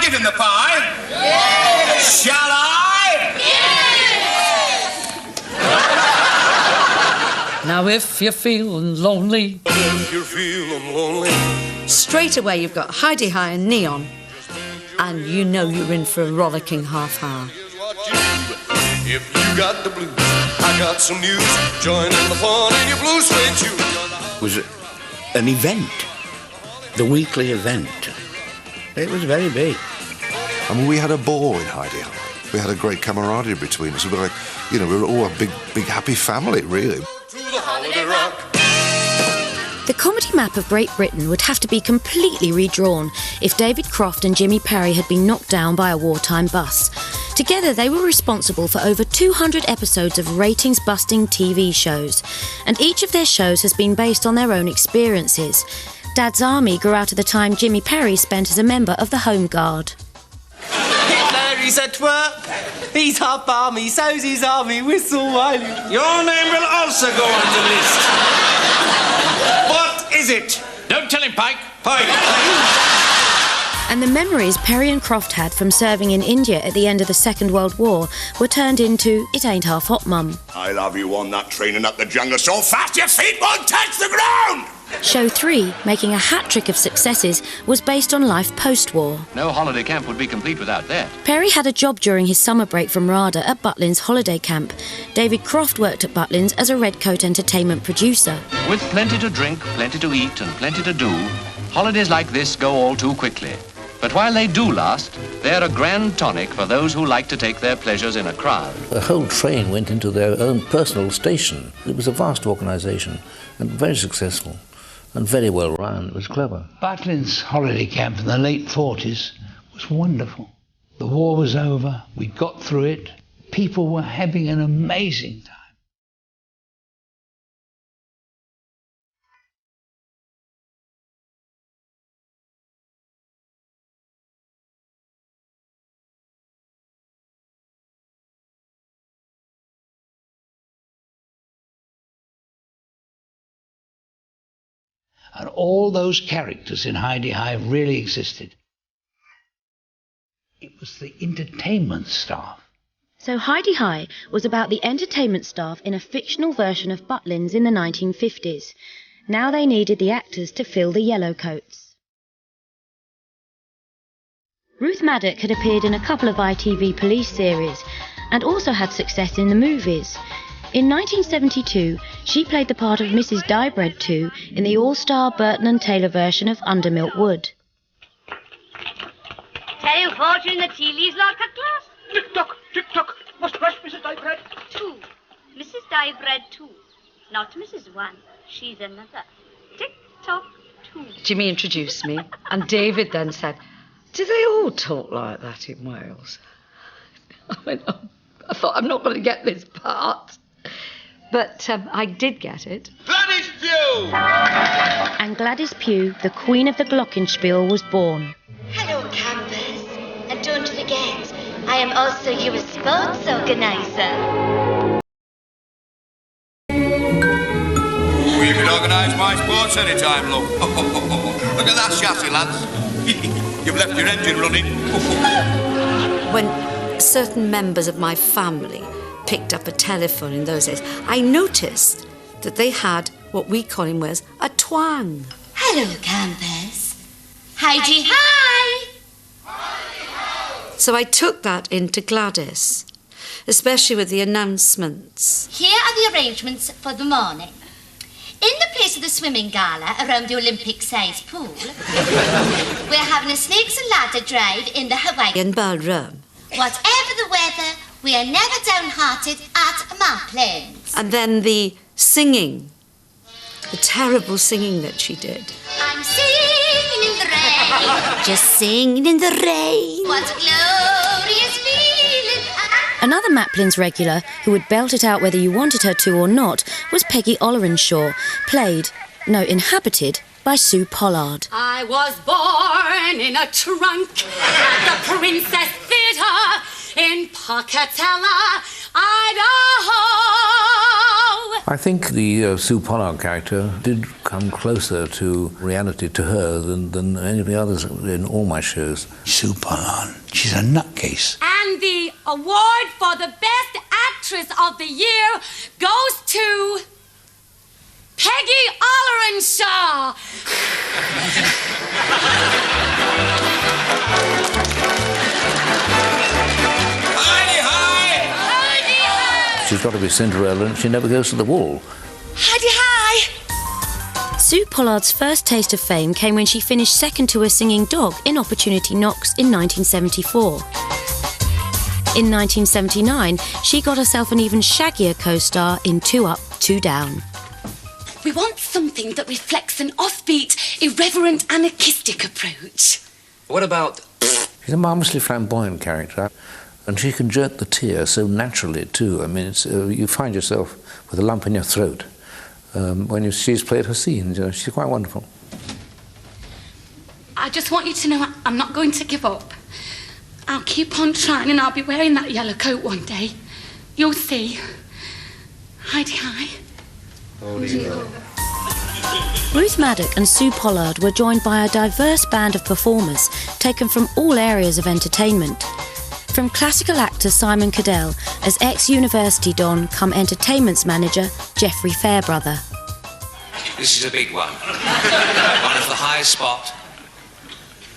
give him the pie? Yes! Shall I? Yes! Now if you're feeling lonely... If you're feeling lonely... Straight away you've got Hi-de-Hi and Neon. And you know you're in for a rollicking half hour. If you got the blues, I got some news. Join in the fun in your blue suede shoes. It was an event, the weekly event. It was very big. I mean, we had a ball in Hi-de-Hi. We had a great camaraderie between us. We were like, you know, we were all a big happy family, really. To the holiday rock. The comedy map of Great Britain would have to be completely redrawn if David Croft and Jimmy Perry had been knocked down by a wartime bus. Together, they were responsible for over 200 episodes of ratings-busting TV shows, and each of their shows has been based on their own experiences. Dad's Army grew out of the time Jimmy Perry spent as a member of the Home Guard. Hitler, he's at work. He's half army, so's his army whistle while you... Your name will also go on the list. What is it? Don't tell him, Pike. Pike. And the memories Perry and Croft had from serving in India at the end of the Second World War were turned into It Ain't Half Hot, Mum. I'll have you on that train and up the jungle so fast your feet won't touch the ground! Show 3, making a hat-trick of successes, was based on life post-war. No holiday camp would be complete without that. Perry had a job during his summer break from RADA at Butlins Holiday Camp. David Croft worked at Butlins as a Redcoat entertainment producer. With plenty to drink, plenty to eat and plenty to do, holidays like this go all too quickly. But while they do last, they're a grand tonic for those who like to take their pleasures in a crowd. The whole train went into their own personal station. It was a vast organisation and very successful and very well run. It was clever. Butlins Holiday Camp in the late 40s was wonderful. The war was over, we got through it, people were having an amazing time. And all those characters in Hi-de-Hi really existed. It was the entertainment staff. So Hi-de-Hi was about the entertainment staff in a fictional version of Butlins in the 1950s. Now they needed the actors to fill the yellow coats. Ruth Maddock had appeared in a couple of ITV police series and also had success in the movies. In 1972, she played the part of Mrs. Diebread 2 in the all-star Burton and Taylor version of Under Milk Wood. Tell you fortune in the tea leaves, Lord Cutclass? Tick-tock, tick-tock. Must rush, Mrs. Diebread. 2. Mrs. Diebread 2. Not Mrs. 1. She's another. Tick-tock 2. Jimmy introduced me, and David then said, "Do they all talk like that in Wales?" I went, "Oh, I thought, I'm not going to get this part." But I did get it. Gladys Pugh! And Gladys Pugh, the Queen of the Glockenspiel, was born. Hello, campers. And don't forget, I am also your sports organizer. We can organise my sports anytime, love. Look at that chassis, lads. You've left your engine running. When certain members of my family picked up a telephone in those days, I noticed that they had what we call in Wales a twang. Hello, campers. Hi-de-hi! So I took that into Gladys, especially with the announcements. Here are the arrangements for the morning. In the place of the swimming gala around the Olympic-sized pool, we're having a snakes and ladder drive in the Hawaiian ballroom. Whatever the weather, we are never downhearted at Maplins. And then the singing, the terrible singing that she did. I'm singing in the rain. Just singing in the rain. What a glorious feeling. Another Maplins regular who would belt it out whether you wanted her to or not was Peggy Ollerenshaw, inhabited by Sue Pollard. I was born in a trunk at the Princess Theatre in Pocatello, Idaho. I think the Sue Pollard character did come closer to reality to her than anybody others in all my shows. Sue Pollard, she's a nutcase. And the award for the best actress of the year goes to Peggy Ollerenshaw. She's got to be Cinderella, and she never goes to the wall. Hi. Sue Pollard's first taste of fame came when she finished second to a singing dog in Opportunity Knocks in 1974. In 1979, she got herself an even shaggier co-star in Two Up, Two Down. We want something that reflects an offbeat, irreverent, anarchistic approach. What about... She's a marvellously flamboyant character, and she can jerk the tear so naturally too. I mean, it's, you find yourself with a lump in your throat when she's played her scenes. You know, she's quite wonderful. I just want you to know I'm not going to give up. I'll keep on trying and I'll be wearing that yellow coat one day. You'll see. Hi. Ruth Maddock and Sue Pollard were joined by a diverse band of performers taken from all areas of entertainment. From classical actor Simon Cadell as ex-university don come entertainment's manager Geoffrey Fairbrother. This is a big one. One of the highest spot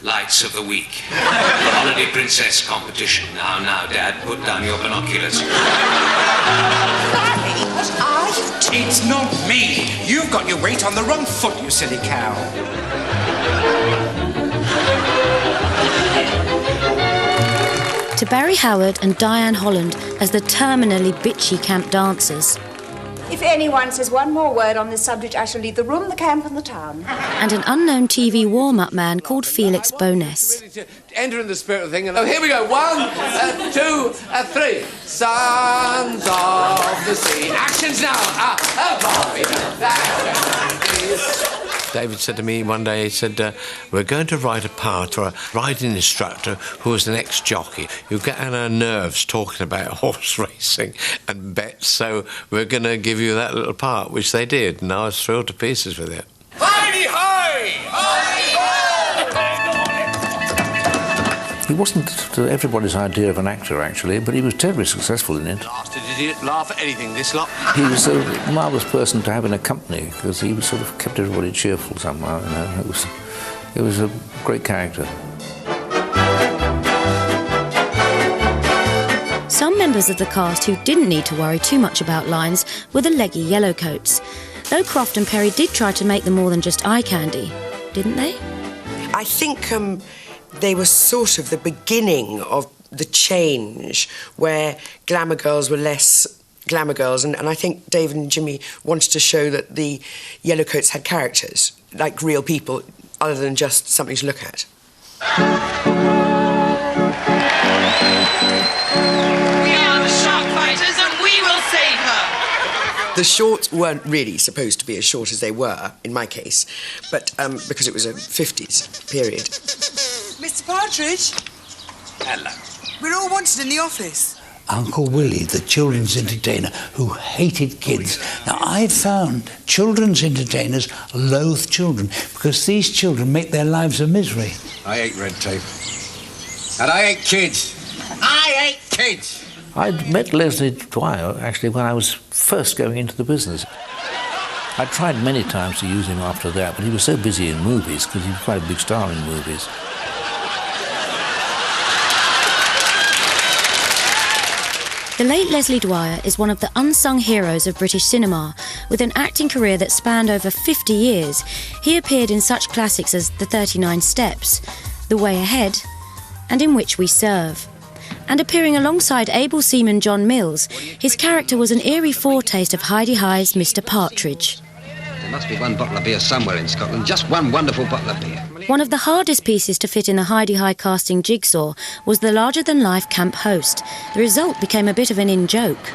lights of the week. The Holiday Princess competition. Now, Dad, put down your binoculars. Barry, what are you It's not me. You've got your weight on the wrong foot, you silly cow. To Barry Howard and Diane Holland as the terminally bitchy camp dancers. If anyone says one more word on this subject, I shall leave the room, the camp and the town. And an unknown TV warm-up man called Felix Boness. Enter in the spirit of the thing. And here we go. 1, 2, 3. Sons of the sea. Actions now. David said to me one day, he said, we're going to write a part for a riding instructor who was an ex-jockey. You get on our nerves talking about horse racing and bets, so we're going to give you that little part, which they did, and I was thrilled to pieces with it. He wasn't to everybody's idea of an actor, actually, but he was terribly successful in it. Did he laugh at anything, this lot? He was a marvellous person to have in a company, because he sort of kept everybody cheerful somehow, you know. It was a great character. Some members of the cast who didn't need to worry too much about lines were the leggy yellowcoats. Though Croft and Perry did try to make them more than just eye candy, didn't they? I think they were sort of the beginning of the change where glamour girls were less glamour girls, and I think David and Jimmy wanted to show that the yellowcoats had characters, like real people, other than just something to look at. We are the shark fighters and we will save her! The shorts weren't really supposed to be as short as they were, in my case, but because it was a 50s period. Mr. Partridge? Hello. We're all wanted in the office. Uncle Willie, the children's entertainer, who hated kids. Now, I found children's entertainers loathe children because these children make their lives a misery. I hate red tape. And I hate kids. I hate kids! I'd met Leslie Dwyer, actually, when I was first going into the business. I tried many times to use him after that, but he was so busy in movies, because he was quite a big star in movies. The late Leslie Dwyer is one of the unsung heroes of British cinema. With an acting career that spanned over 50 years, he appeared in such classics as The 39 Steps, The Way Ahead, and In Which We Serve. And appearing alongside able seaman John Mills, his character was an eerie foretaste of Hi-de-Hi's Mr. Partridge. There must be one bottle of beer somewhere in Scotland, just one wonderful bottle of beer. One of the hardest pieces to fit in the Hi-de-Hi casting jigsaw was the larger-than-life camp host. The result became a bit of an in-joke.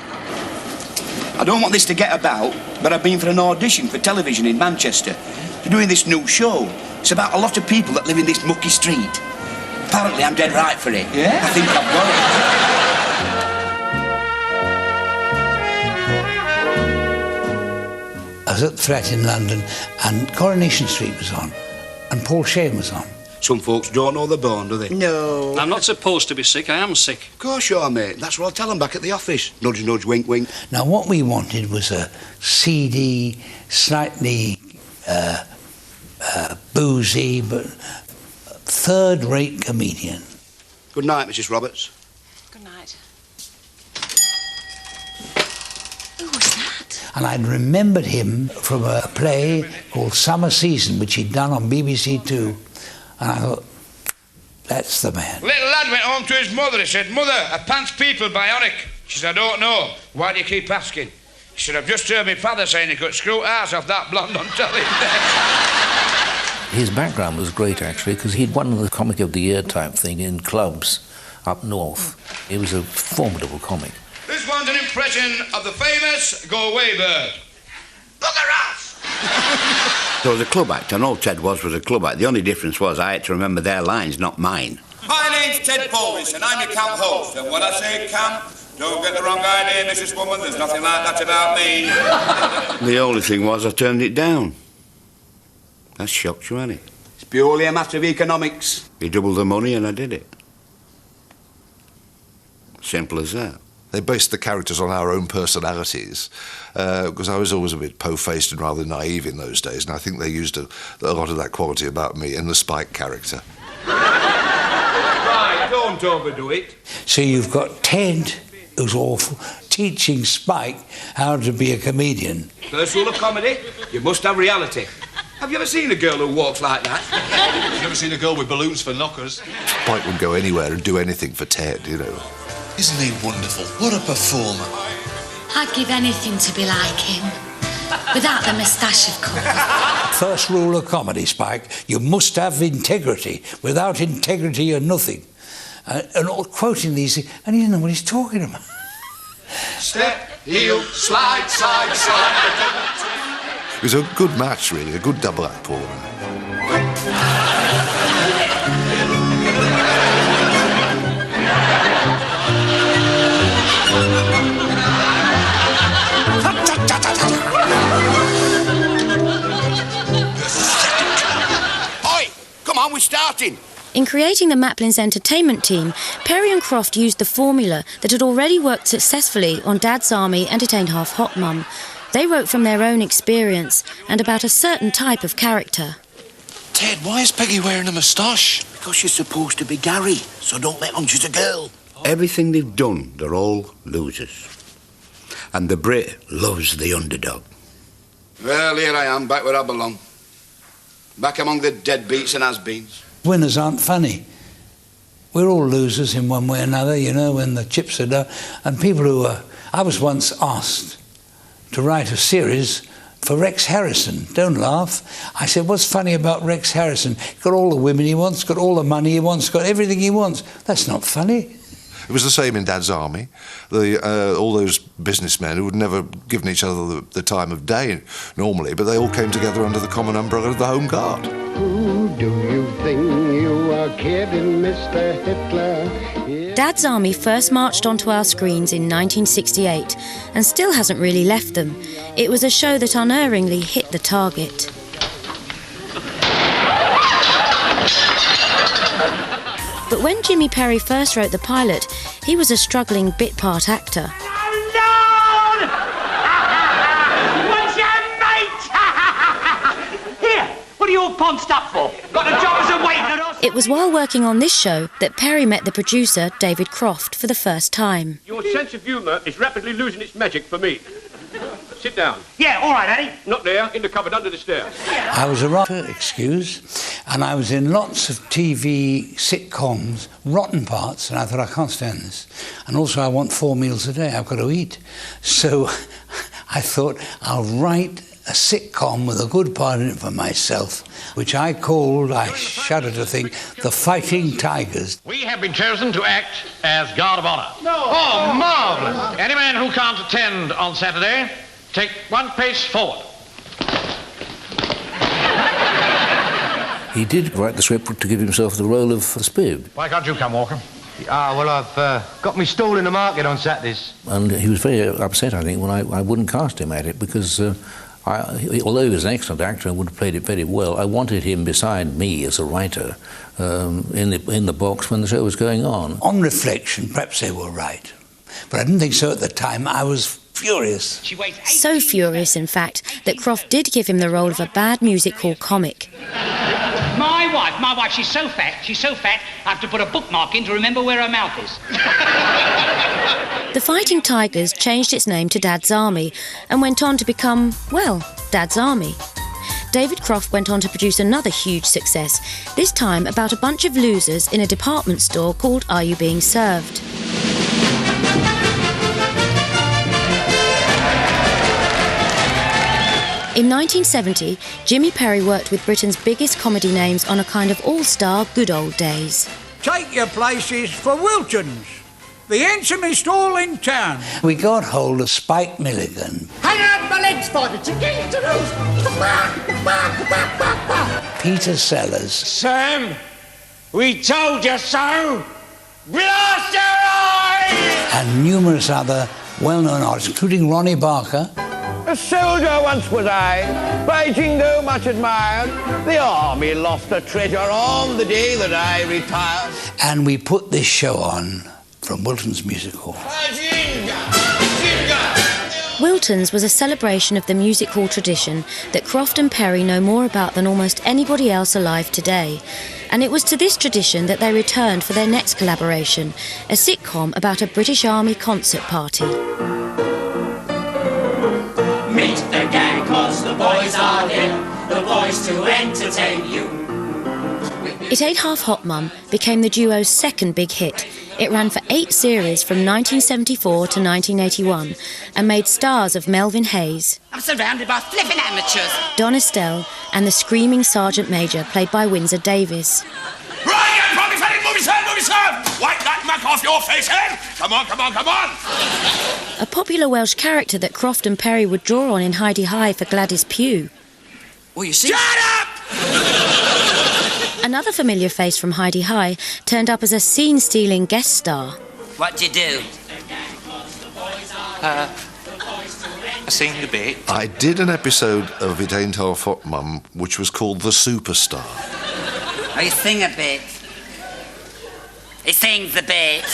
I don't want this to get about, but I've been for an audition for television in Manchester. They're doing this new show. It's about a lot of people that live in this mucky street. Apparently I'm dead right for it. Yeah? I think I've got it. was at the flat in London, and Coronation Street was on, and Paul Shane was on. Some folks don't know they're born, do they? No. I'm not supposed to be sick. I am sick. Of course you are, mate. That's what I'll tell them back at the office. Nudge, nudge, wink, wink. Now, what we wanted was a seedy, slightly boozy, but third-rate comedian. Good night, Mrs. Roberts. Good night. And I'd remembered him from a play called Summer Season, which he'd done on BBC Two. And I thought, that's the man. Little lad went home to his mother. He said, "Mother, are pants people bionic?" She said, "I don't know. Why do you keep asking?" He said, "I've just heard my father saying he could screw ours off that blonde on telly." His background was great, actually, because he'd won the Comic of the Year type thing in clubs up north. He was a formidable comic. This one's an impression of the famous go-away bird. Bugger off! There was a club act, and all Ted was a club act. The only difference was I had to remember their lines, not mine. My name's Ted Pulvis, and I'm your camp host. And when I say camp, don't get the wrong idea, Mrs. Woman. There's nothing like that about me. The only thing was I turned it down. That shocked you, ain't it? It's purely a matter of economics. He doubled the money and I did it. Simple as that. They based the characters on our own personalities, because I was always a bit po-faced and rather naive in those days, and I think they used a lot of that quality about me in the Spike character. Right, don't overdo it. So you've got Ted, who's awful, teaching Spike how to be a comedian. First rule of comedy, you must have reality. Have you ever seen a girl who walks like that? You've never seen a girl with balloons for knockers? Spike would go anywhere and do anything for Ted, you know. Isn't he wonderful? What a performer. I'd give anything to be like him. Without the moustache, of course. First rule of comedy, Spike, you must have integrity. Without integrity, you're nothing. And all quoting these, and he didn't know what he's talking about. Step, heel, slide, side, slide. It was a good match, really, a good double act, Paul. Oi, come on, we're starting. In creating the Maplins entertainment team, Perry and Croft used the formula that had already worked successfully on Dad's Army entertained Half Hot Mum. They wrote from their own experience and about a certain type of character. Ted, why is Peggy wearing a moustache? Because she's supposed to be Gary, so don't let on she's a girl. Everything they've done, they're all losers. And the Brit loves the underdog. Well, here I am, back where I belong. Back among the deadbeats and has-beens. Winners aren't funny. We're all losers in one way or another, you know, when the chips are down. And people who are... I was once asked to write a series for Rex Harrison. Don't laugh. I said, what's funny about Rex Harrison? He's got all the women he wants, got all the money he wants, got everything he wants. That's not funny. It was the same in Dad's Army. All those businessmen who had never given each other the time of day normally, but they all came together under the common umbrella of the Home Guard. Who do you think you are kidding, Mr. Hitler? Dad's Army first marched onto our screens in 1968 and still hasn't really left them. It was a show that unerringly hit the target. But when Jimmy Perry first wrote the pilot, he was a struggling bit part actor. What's your mate? Here, what are you all ponced up for? Got a job as a waiter or... It was while working on this show that Perry met the producer, David Croft, for the first time. Your sense of humour is rapidly losing its magic for me. Sit down. Yeah, all right, Eddie. Not there, in the cupboard under the stairs. I was a writer, excuse, and I was in lots of TV sitcoms, rotten parts, and I thought, I can't stand this. And also, I want 4 meals a day. I've got to eat. So I thought, I'll write a sitcom with a good part in it for myself, which I called, I shudder to think, The Fighting Tigers. We have been chosen to act as guard of honour. No. Oh, marvellous. Any man who can't attend on Saturday, take 1 pace forward. He did write the script to give himself the role of the Spib. Why can't you come, Walker? Well, I've got me stall in the market on Saturdays. And he was very upset, I think, when I wouldn't cast him at it, because Although he was an excellent actor and would have played it very well, I wanted him beside me as a writer in the box when the show was going on. On reflection, perhaps they were right. But I didn't think so at the time. I was furious. So furious, in fact, that Croft did give him the role of a bad music hall comic. My wife, she's so fat, I have to put a bookmark in to remember where her mouth is. The Fighting Tigers changed its name to Dad's Army and went on to become, well, Dad's Army. David Croft went on to produce another huge success, this time about a bunch of losers in a department store called Are You Being Served? In 1970, Jimmy Perry worked with Britain's biggest comedy names on a kind of all-star good old days. Take your places for Wilton's, the handsomest hall in town. We got hold of Spike Milligan, Hang out my legs for the chicken to roast. Peter Sellers, Sam, we told you so. Blast your eyes! and numerous other well-known artists, including Ronnie Barker. A soldier once was I, fighting though much admired. The army lost a treasure on the day that I retired. And we put this show on from Wilton's Music Hall. Wilton's was a celebration of the music hall tradition that Croft and Perry know more about than almost anybody else alive today. And it was to this tradition that they returned for their next collaboration, a sitcom about a British Army concert party. Meet the gang, cause the boys are here, the boys to entertain you. It Ain't Half Hot Mum became the duo's second big hit. It ran for 8 series from 1974 to 1981 and made stars of Melvin Hayes, I'm surrounded by flipping amateurs. Don Estelle and the screaming Sergeant Major played by Windsor Davis. Right, move yourself! Wipe that muck off your face, head! Come on! A popular Welsh character that Croft and Perry would draw on in Heidi High for Gladys Pugh. Well, you see... Shut up! Another familiar face from Heidi High turned up as a scene-stealing guest star. What you do? I sing a bit. I did an episode of It Ain't Half Hot Mum, which was called The Superstar. I sing a bit. He sings a bit.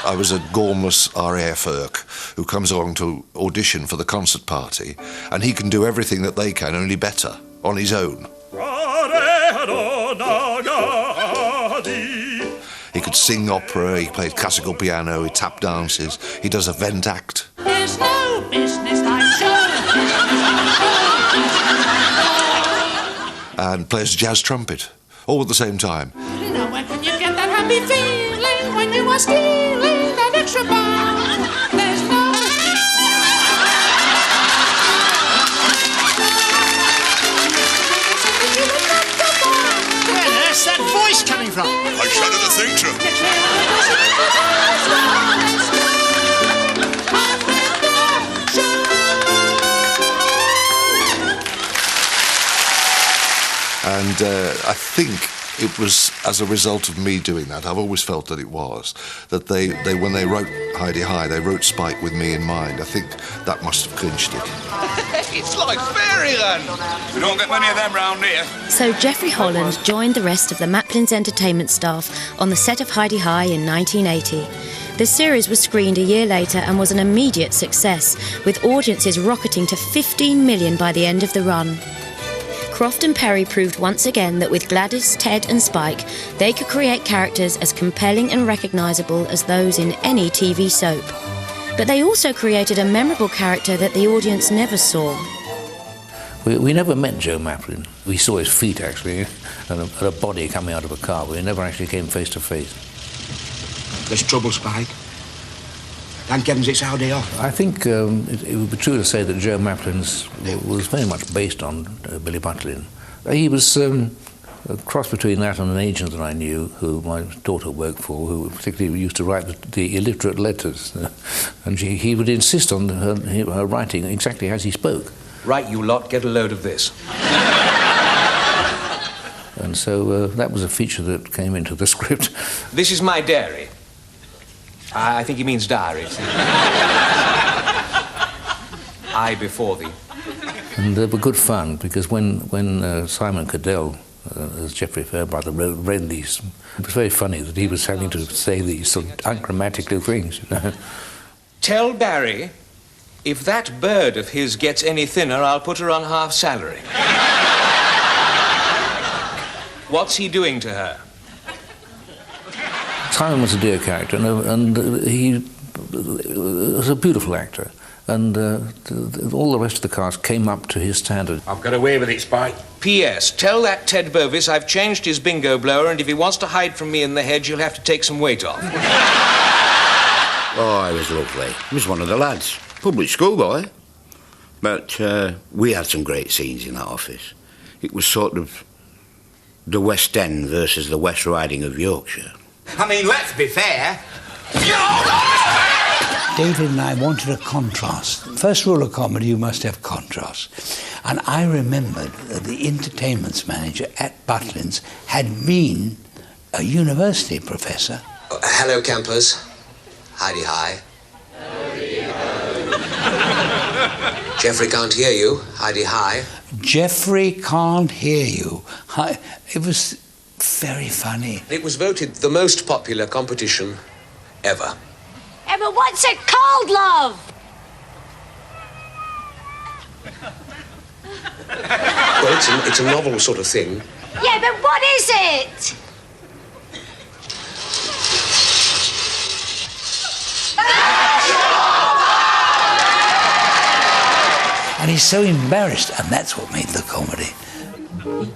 I was a gormless RAF Irk who comes along to audition for the concert party, and he can do everything that they can, only better, on his own. He could sing opera, he played classical piano, he tap dances, he does a vent act. There's no business like show. And plays jazz trumpet, all at the same time. You know, when can you get that happy feeling when you are stealing that extra pound? There's no... Where's that voice coming from? I shudder to think to. And I think it was as a result of me doing that, I've always felt that it was, that they when they wrote Heidi High, they wrote Spike with me in mind. I think that must have clinched it. It's like fairyland. We don't get many of them round here. So Geoffrey Holland joined the rest of the Maplin's entertainment staff on the set of Heidi High in 1980. The series was screened a year later and was an immediate success, with audiences rocketing to 15 million by the end of the run. Croft and Perry proved once again that with Gladys, Ted and Spike, they could create characters as compelling and recognisable as those in any TV soap. But they also created a memorable character that the audience never saw. We never met Joe Maplin. We saw his feet, actually, and a body coming out of a car. We never actually came face to face. There's trouble, Spike. Thank heavens it's our day off. I think it would be true to say that Joe Maplin's was very much based on Billy Butlin. He was a cross between that and an agent that I knew, who my daughter worked for, who particularly used to write the illiterate letters. And he would insist on her writing exactly as he spoke. Right, you lot, get a load of this. And so that was a feature that came into the script. This is my dairy. I think he means diary. I before thee. And they were good fun, because when Simon Cadell, as Geoffrey Fairbrother, read these, it was very funny that he was having to say these sort of ungrammatical things, you know. Tell Barry, if that bird of his gets any thinner, I'll put her on half salary. What's he doing to her? Simon was a dear character, and he was a beautiful actor. And all the rest of the cast came up to his standard. I've got away with it, Spike. P.S. Tell that Ted Bovis I've changed his bingo blower, and if he wants to hide from me in the hedge, you'll have to take some weight off. Oh, it was lovely. He was one of the lads. Public school boy. But we had some great scenes in that office. It was sort of the West End versus the West Riding of Yorkshire. I mean, let's be fair. David and I wanted a contrast. First rule of comedy, you must have contrast. And I remembered that the entertainments manager at Butlins had been a university professor. Hello, campers. Heidi hi. Geoffrey can't hear you. Heidi hi. Geoffrey can't hear you. It was very funny. It was voted the most popular competition ever. Emma, what's it called, love? Well, it's a novel sort of thing. Yeah, but what is it? And he's so embarrassed, and that's what made the comedy. Boom.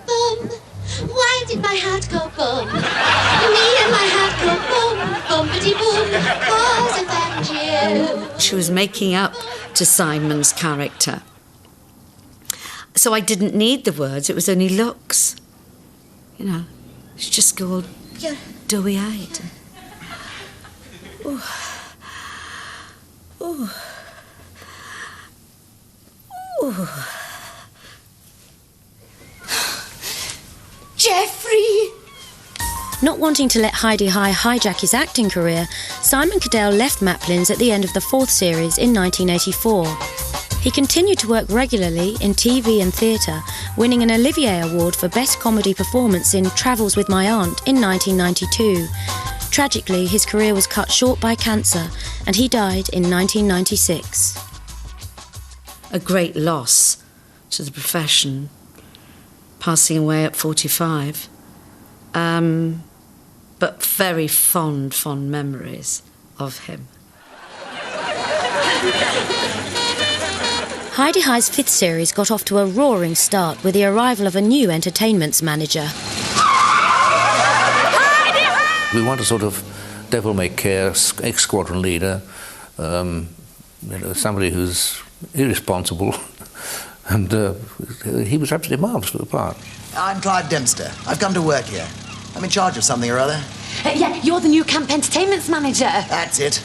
Why did my heart go boom? Me and my heart go boom, boomity boom, 'cause I found you. She was making up to Simon's character. So I didn't need the words, it was only looks. You know, she just go all doughy-eyed. Oh. Oh. Oh. Geoffrey! Not wanting to let Heidi High hijack his acting career, Simon Cadell left Maplins at the end of the 4th series in 1984. He continued to work regularly in TV and theatre, winning an Olivier Award for Best Comedy Performance in Travels with My Aunt in 1992. Tragically, his career was cut short by cancer, and he died in 1996. A great loss to the profession, passing away at 45. But very fond memories of him. Heidi High's 5th series got off to a roaring start with the arrival of a new entertainments manager. We want a sort of devil-may-care ex-squadron leader, somebody who's irresponsible, and he was absolutely marvellous for the part. I'm Clive Dempster. I've come to work here. I'm in charge of something or other. Yeah, you're the new camp entertainments manager. That's it.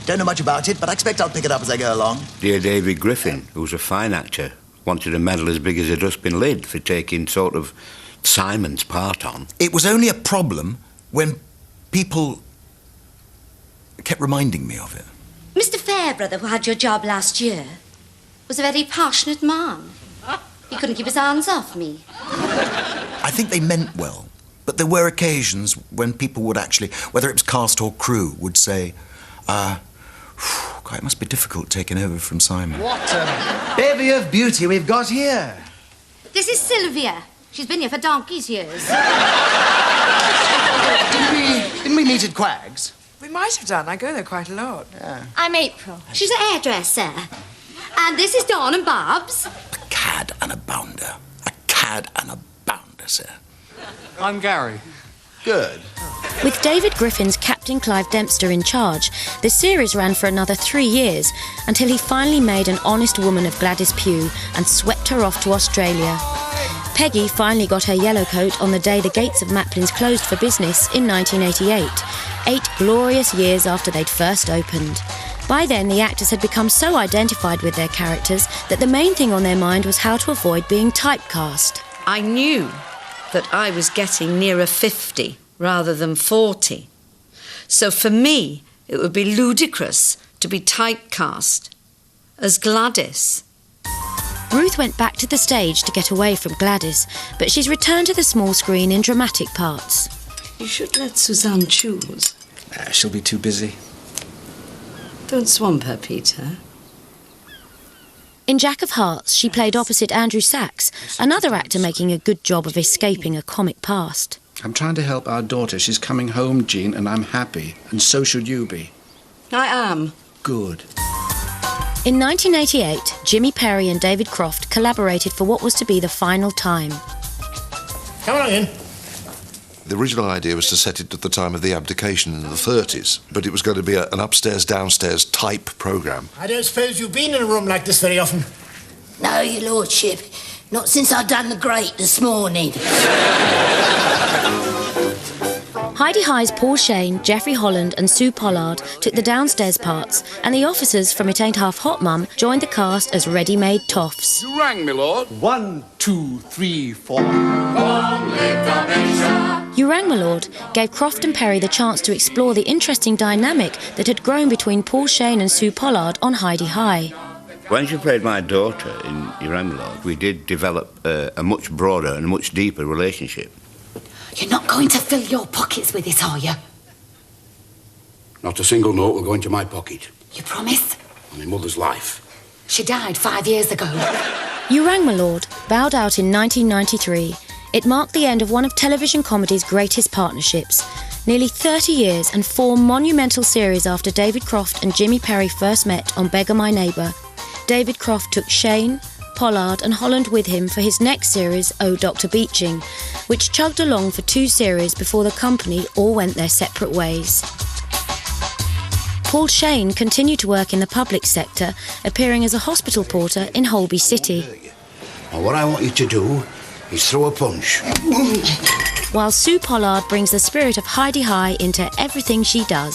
Don't know much about it, but I expect I'll pick it up as I go along. Dear David Griffin, who's a fine actor, wanted a medal as big as a dustbin lid for taking sort of Simon's part on. It was only a problem when people kept reminding me of it. Mr. Fairbrother, who had your job last year, was a very passionate man. He couldn't keep his hands off me. I think they meant well, but there were occasions when people would actually, whether it was cast or crew, would say, God, it must be difficult taking over from Simon. What a bevy of beauty we've got here. This is Sylvia. She's been here for donkey's years. Didn't we meet at Quag's? We might have done. I go there quite a lot. Yeah. I'm April. She's a hairdresser. And this is Dawn and Bob's. A cad and a bounder. A cad and a bounder, sir. I'm Gary. Good. With David Griffin's Captain Clive Dempster in charge, the series ran for another 3 years until he finally made an honest woman of Gladys Pugh and swept her off to Australia. Peggy finally got her yellow coat on the day the gates of Maplins closed for business in 1988, 8 glorious years after they'd first opened. By then, the actors had become so identified with their characters that the main thing on their mind was how to avoid being typecast. I knew that I was getting nearer 50 rather than 40. So for me, it would be ludicrous to be typecast as Gladys Ruth went back to the stage to get away from Gladys, but she's returned to the small screen in dramatic parts. You should let Suzanne choose. She'll be too busy. Don't swamp her, Peter. In Jack of Hearts, she played opposite Andrew Sachs, another actor making a good job of escaping a comic past. I'm trying to help our daughter. She's coming home, Jean, and I'm happy. And so should you be. I am. Good. In 1988, Jimmy Perry and David Croft collaborated for what was to be the final time. Come on in. The original idea was to set it at the time of the abdication in the 30s, but it was going to be an upstairs-downstairs type programme. I don't suppose you've been in a room like this very often? No, your lordship. Not since I done the grate this morning. Heidi High's Paul Shane, Geoffrey Holland and Sue Pollard took the downstairs parts, and the officers from It Ain't Half Hot Mum joined the cast as ready-made toffs. You rang, me lord. 1, 2, 3, 4. Long live Derbyshire! You Rang, My Lord gave Croft and Perry the chance to explore the interesting dynamic that had grown between Paul Shane and Sue Pollard on Heidi High. When she played my daughter in You Rang, My Lord, we did develop a much broader and much deeper relationship. You're not going to fill your pockets with this, are you? Not a single note will go into my pocket. You promise? On my mother's life. She died 5 years ago. You Rang, My Lord bowed out in 1993. It marked the end of one of television comedy's greatest partnerships. Nearly 30 years and 4 monumental series after David Croft and Jimmy Perry first met on Beggar My Neighbour, David Croft took Shane, Pollard and Holland with him for his next series, Oh Dr. Beeching, which chugged along for 2 series before the company all went their separate ways. Paul Shane continued to work in the public sector, appearing as a hospital porter in Holby City. Now, what I want you to do is throw a punch. While Sue Pollard brings the spirit of Heidi High into everything she does.